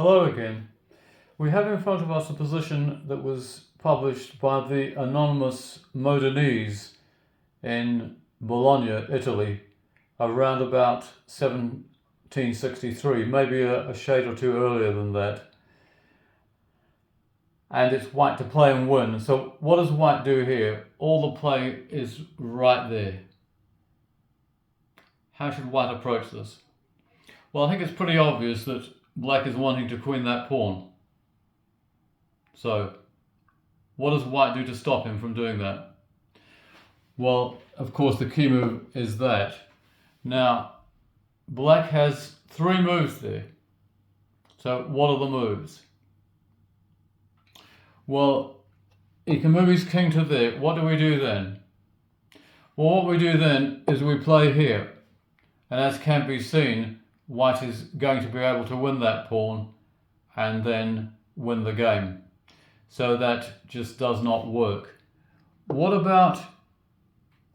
Hello again. We have in front of us a position that was published by the anonymous Modenese in Bologna, Italy, around about 1763, maybe a shade or two earlier than that. And it's white to play and win. So what does white do here? All the play is right there. How should white approach this? Well, I think it's pretty obvious that black is wanting to queen that pawn. So, what does white do to stop him from doing that? Well, of course, the key move is that. Now, black has three moves there. So, what are the moves? Well, he can move his king to there. What do we do then? Well, what we do then is we play here. And as can be seen, white is going to be able to win that pawn and then win the game. So that just does not work. What about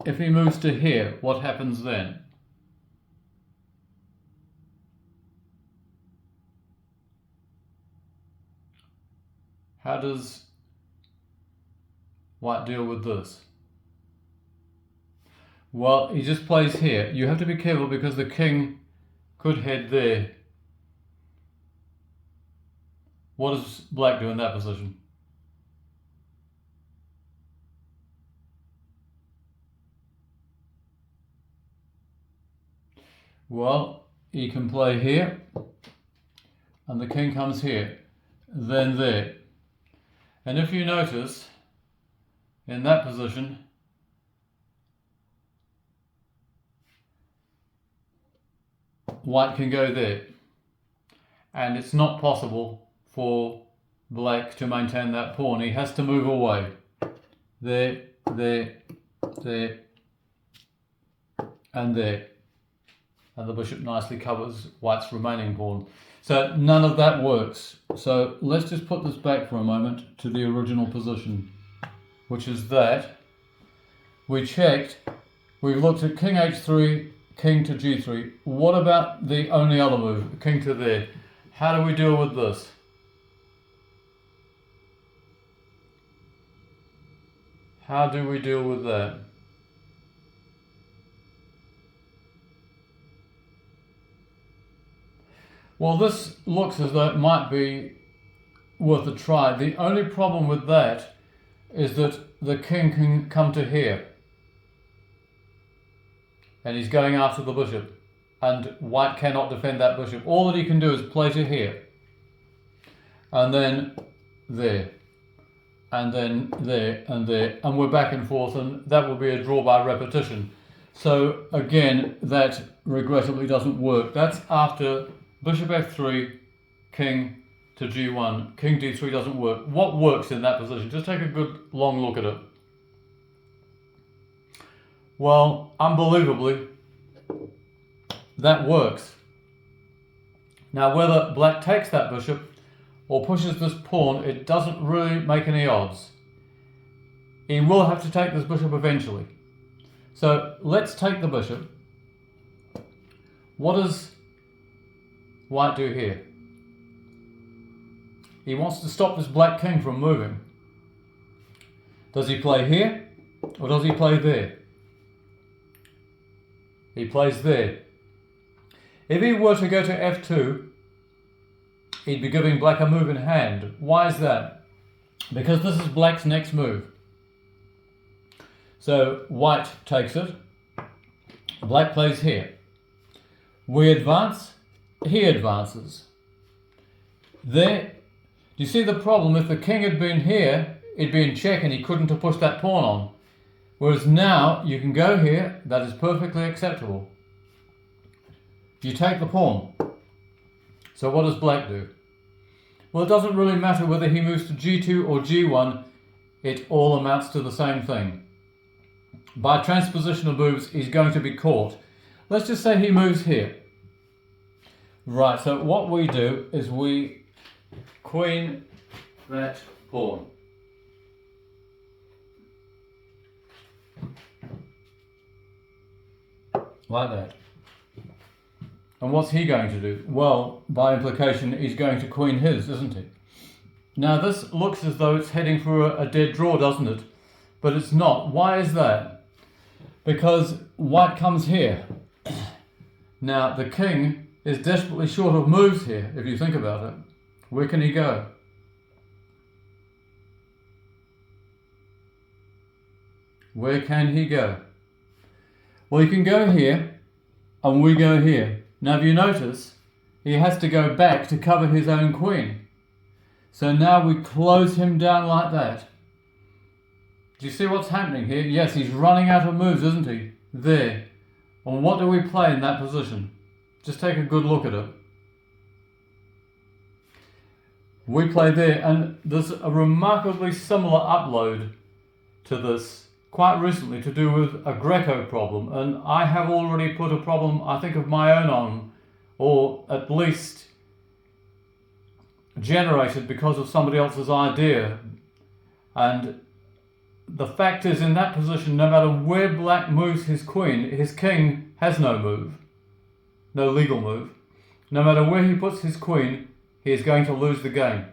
if he moves to here? What happens then? How does white deal with this? Well, he just plays here. You have to be careful because the king could head there. What does black do in that position? Well, he can play here, and the king comes here, then there. And if you notice, in that position, white can go there. And it's not possible for black to maintain that pawn. He has to move away. There, there, there, and there. And the bishop nicely covers white's remaining pawn. So none of that works. So let's just put this back for a moment to the original position, which is that we checked, we've looked at king h3, king to g3. What about the only other move, king to there? How do we deal with this? How do we deal with that? Well, this looks as though it might be worth a try. The only problem with that is that the king can come to here. And he's going after the bishop. And white cannot defend that bishop. All that he can do is play to here. And then there. And then there and there. And we're back and forth, and that will be a draw by repetition. So again, that regrettably doesn't work. That's after bishop f3, king to g1, king d3 doesn't work. What works in that position? Just take a good long look at it. Well, unbelievably, that works. Now, whether black takes that bishop or pushes this pawn, it doesn't really make any odds. He will have to take this bishop eventually. So let's take the bishop. What does white do here? He wants to stop this black king from moving. Does he play here or does he play there? He plays there. If he were to go to f2, he'd be giving black a move in hand. Why is that? Because this is black's next move. So white takes it. Black plays here. We advance. He advances. There. Do you see the problem? If the king had been here, it'd be in check and he couldn't have pushed that pawn on. Whereas now, you can go here, that is perfectly acceptable. You take the pawn. So what does black do? Well, it doesn't really matter whether he moves to g2 or g1, it all amounts to the same thing. By transposition of moves, he's going to be caught. Let's just say he moves here. Right, so what we do is we queen that pawn. Like that. And what's he going to do? Well, by implication, he's going to queen his, isn't he? Now, this looks as though it's heading for a dead draw, doesn't it? But it's not. Why is that? Because white comes here. Now, the king is desperately short of moves here, if you think about it. Where can he go? Where can he go? Well, he can go here, and we go here. Now, if you notice, he has to go back to cover his own queen. So now we close him down like that. Do you see what's happening here? Yes, he's running out of moves, isn't he? There. And what do we play in that position? Just take a good look at it. We play there, and there's a remarkably similar upload to this quite recently to do with a Greco problem. And I have already put a problem, I think, of my own on, or at least generated because of somebody else's idea. And the fact is, in that position, no matter where black moves his queen, his king has no move, no legal move. No matter where he puts his queen, he is going to lose the game.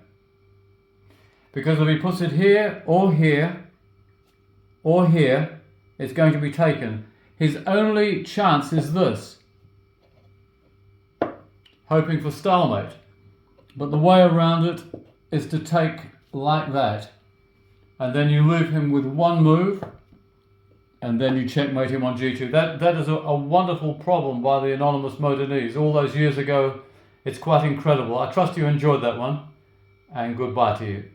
Because if he puts it here, or here, or here, it's going to be taken. His only chance is this, hoping for stalemate. But the way around it is to take like that. And then you leave him with one move, and then you checkmate him on g2. That is a wonderful problem by the anonymous Modenese all those years ago. It's quite incredible. I trust you enjoyed that one, and goodbye to you.